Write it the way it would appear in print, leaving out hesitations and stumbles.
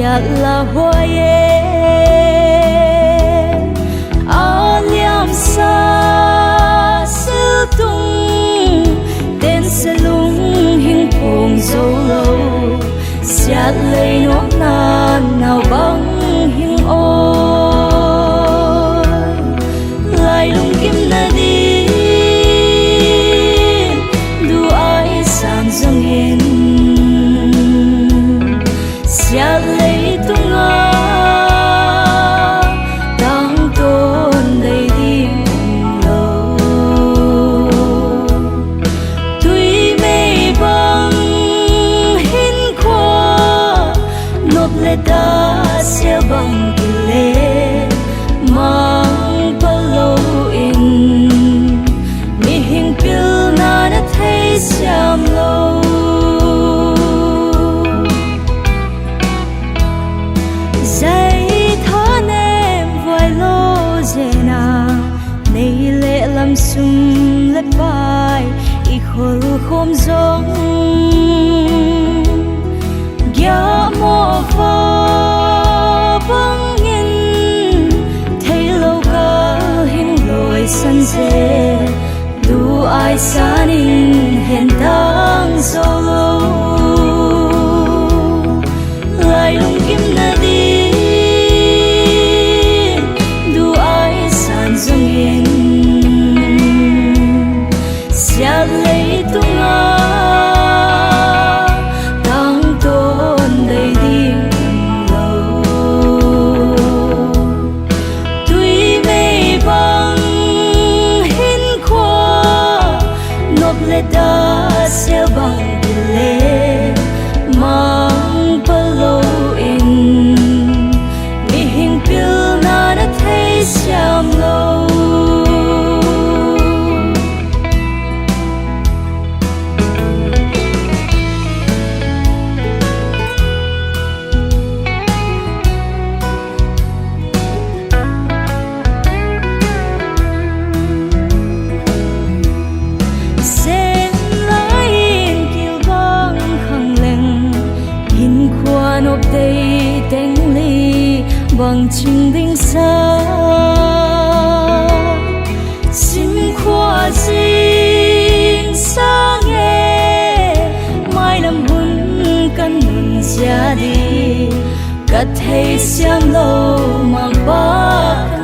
nhạt là hoa a liam sa sư tung tên sẽ lung hình phong dấu lâu nhạt lấy nó nan nào băng hình ôi lại lung kim na đi du ai san dâng hiền nhạt lấy tung tăng tôn đầy đi lâu tuy mây băng hin khoa nộp lệ ta sẽ bằng kỳ lệ mang bao lâu in mi hình pill na đã thấy xem lâu làm sum lệ bay i khol khom zong gya mo fa bang in thấy lâu ca hình lối san dê du ai san in hiện đang solo lại lung kim na đi du ai san dong in nhạt lấy tung tăng tôn đầy đi lâu tuy mây băng hin khoa nộp lệ ta sẽ bằng kỳ lệ mang bao lâu in mi hình pill na đã thấy xem lâu nộp đầy đánh ly bằng trình đinh xa xin khoa xin xa nghe mai làm hôn căn mừng ra đi cắt thấy xem lâu mà bác